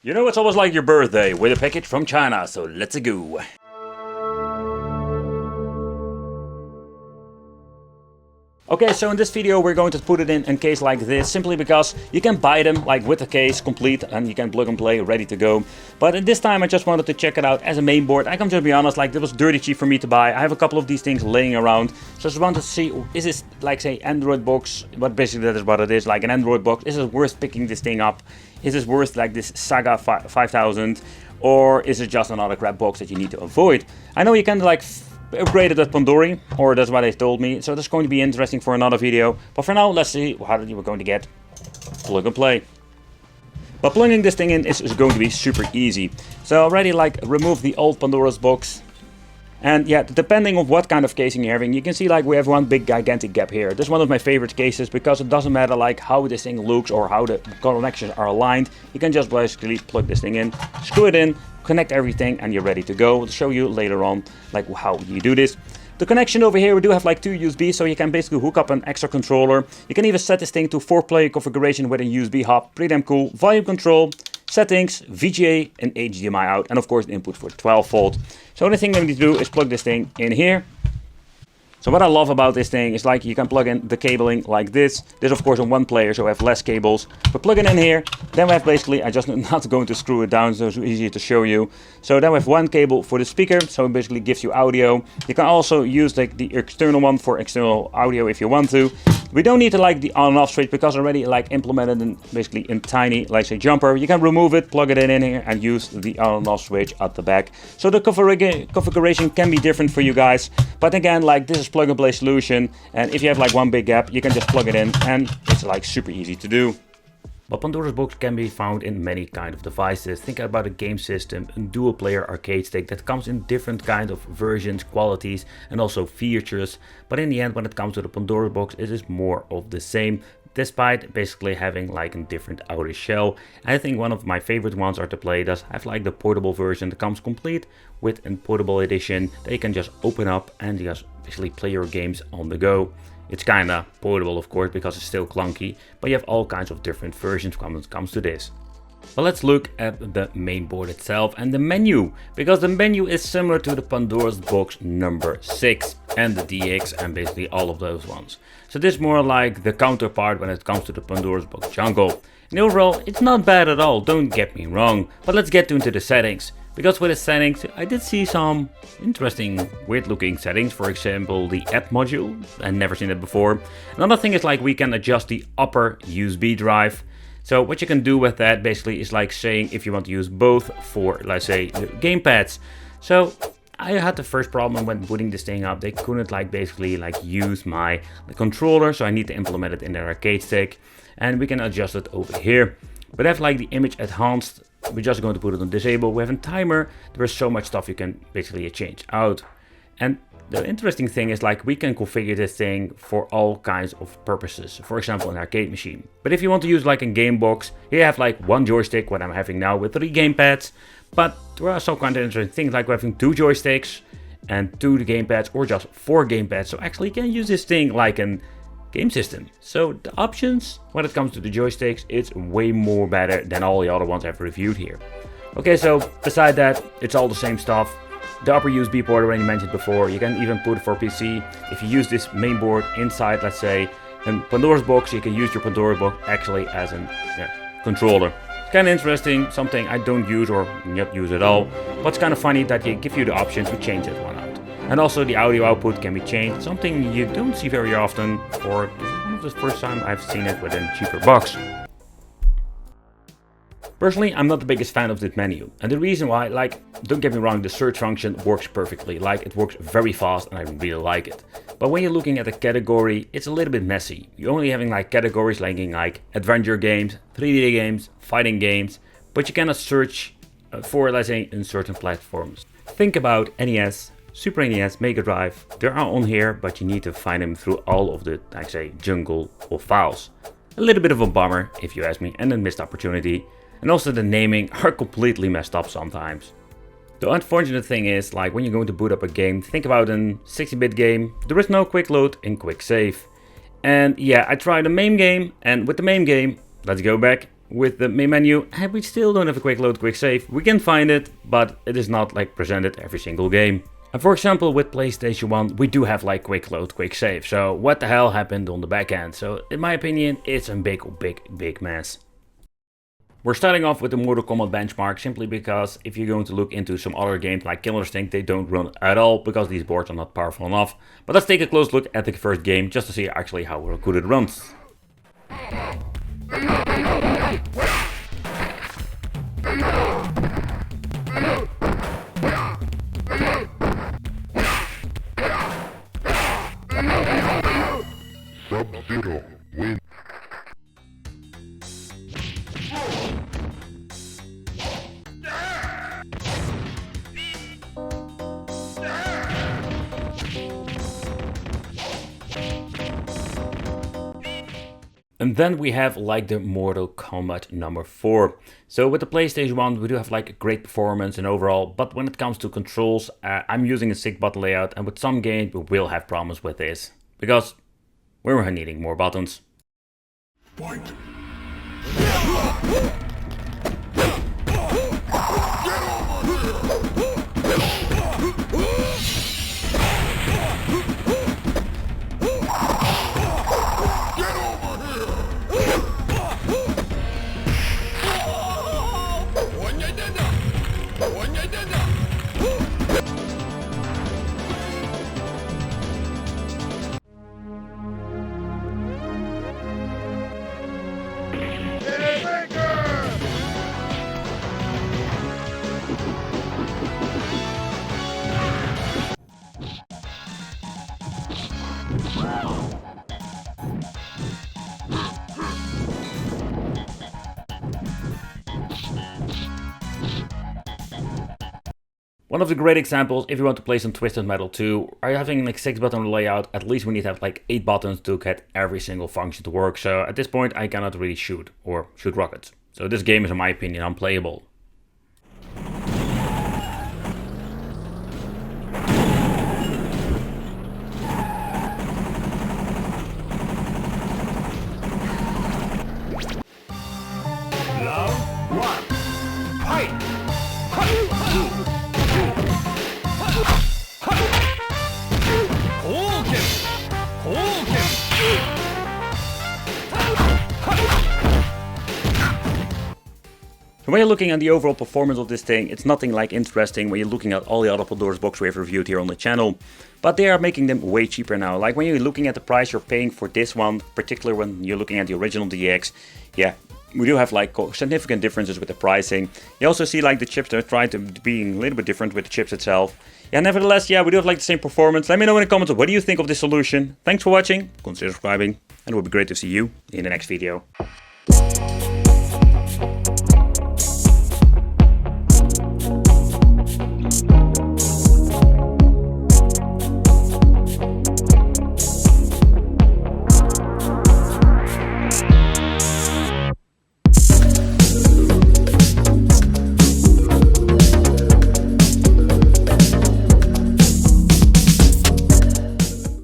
You know, it's almost like your birthday with a package from China, so let's go. Okay, so in this video we're going to put it in a case like this, simply because you can buy them like with the case complete and you can plug and play ready to go. But at this time I just wanted to check it out as a main board. I can just be honest, like it was dirty cheap for me to buy. I have a couple of these things laying around, so I just wanted to see, is this like say Android box, but basically that is what it is, like an Android box. Is it worth picking this thing up? Is it worth like this Saga 5000? Or is it just another crap box that you need to avoid? I know you can like upgraded at Pandori, or that's what they told me, so that's going to be interesting for another video. But for now, let's see how we're going to get plug and play. But plugging this thing in is going to be super easy. So I already like remove the old Pandora's box. And yeah, depending on what kind of casing you're having, you can see like we have one big gigantic gap here. This is one of my favorite cases because it doesn't matter like how this thing looks or how the connections are aligned. You can just basically plug this thing in, screw it in, connect everything, and you're ready to go. I'll show you later on like how you do this. The connection over here, we do have like two USB, so you can basically hook up an extra controller. You can even set this thing to 4-player configuration with a USB hub. Pretty damn cool. Volume control, settings, VGA, and HDMI out, and of course the input for 12 volt. So the only thing that we need to do is plug this thing in here. So what I love about this thing is like you can plug in the cabling like this. This of course on one player, so we have less cables. But plug it in here, then we have basically, I just not going to screw it down so it's easier to show you. So then we have one cable for the speaker, so it basically gives you audio. You can also use like the external one for external audio if you want to. We don't need to like the on and off switch because already like implemented in basically in tiny, like say jumper. You can remove it, plug it in here and use the on and off switch at the back. So the configuration can be different for you guys. But again, like this is plug and play solution, and if you have like one big gap, you can just plug it in and it's like super easy to do. But Pandora's box can be found in many kind of devices. Think about a game system, a dual player arcade stick that comes in different kind of versions, qualities and also features. But in the end, when it comes to the Pandora's box, it is more of the same, despite basically having like a different outer shell. I think one of my favorite ones are to play does have like the portable version that comes complete with a portable edition that you can just open up and just basically play your games on the go. It's kinda portable of course because it's still clunky, but you have all kinds of different versions when it comes to this. But let's look at the main board itself and the menu, because the menu is similar to the Pandora's box number 6 and the DX and basically all of those ones. So this is more like the counterpart when it comes to the Pandora's box jungle. And overall, it's not bad at all, don't get me wrong, but let's get into the settings. Because with the settings, I did see some interesting weird looking settings, for example the app module, I've never seen it before. Another thing is like we can adjust the upper USB drive. So what you can do with that basically is like saying if you want to use both for, let's say, the gamepads. So I had the first problem when putting this thing up. They couldn't like basically like use the controller, so I need to implement it in the arcade stick, and we can adjust it over here. But I have like the image enhanced. We're just going to put it on disable. We have a timer. There is so much stuff you can basically change out. And the interesting thing is like we can configure this thing for all kinds of purposes. For example, an arcade machine. But if you want to use like a game box, here you have like one joystick, what I'm having now with 3 gamepads. But there are some kind of interesting things like having 2 joysticks and 2 gamepads or just 4 gamepads. So actually you can use this thing like an game system. So the options when it comes to the joysticks, it's way more better than all the other ones I've reviewed here. Okay, so beside that, it's all the same stuff. The upper USB port already mentioned before, you can even put it for PC. If you use this main board inside, let's say, a Pandora's box, you can use your Pandora's box actually as a controller. It's kind of interesting, something I don't use or not use at all, but it's kind of funny that they give you the option to change that one out. And also the audio output can be changed, something you don't see very often, or this is one of the first time I've seen it with a cheaper box. Personally, I'm not the biggest fan of this menu, and the reason why, like, don't get me wrong, the search function works perfectly, like it works very fast and I really like it. But when you're looking at the category, it's a little bit messy. You're only having like categories linking like adventure games, 3D games, fighting games, but you cannot search for, let's say, in certain platforms. Think about NES, Super NES, Mega Drive, they are on here, but you need to find them through all of the, like say, jungle of files. A little bit of a bummer, if you ask me, and a missed opportunity. And also the naming are completely messed up sometimes. The unfortunate thing is, like when you're going to boot up a game, think about a 60-bit game, there is no quick load and quick save. And yeah, I tried the main game, and with the main game, let's go back, with the main menu, and we still don't have a quick load, quick save. We can find it, but it is not like presented every single game. And for example, with PlayStation 1, we do have like quick load, quick save. So what the hell happened on the back end? So in my opinion, it's a big mess. We're starting off with the Mortal Kombat benchmark simply because if you're going to look into some other games like Killer Instinct, they don't run at all because these boards are not powerful enough. But let's take a close look at the first game just to see actually how good it runs. Sub-Zero win. And then we have like the Mortal Kombat number 4. So with the PlayStation 1 we do have like a great performance and overall, but when it comes to controls, I'm using a 6-button layout, and with some games we will have problems with this. Because we're needing more buttons. Fight. One of the great examples, if you want to play some Twisted Metal 2, are you having like 6-button layout, at least we need to have like 8 buttons to get every single function to work. So at this point I cannot really shoot rockets. So this game is in my opinion unplayable. Round 1. Fight. When you're looking at the overall performance of this thing, it's nothing like interesting when you're looking at all the other Pandora's box we have reviewed here on the channel. But they are making them way cheaper now. Like when you're looking at the price you're paying for this one, particularly when you're looking at the original DX, yeah, we do have like significant differences with the pricing. You also see like the chips, they're trying to be a little bit different with the chips itself. Yeah, nevertheless, yeah, we do have like the same performance. Let me know in the comments what do you think of this solution. Thanks for watching, consider subscribing, and it would be great to see you in the next video.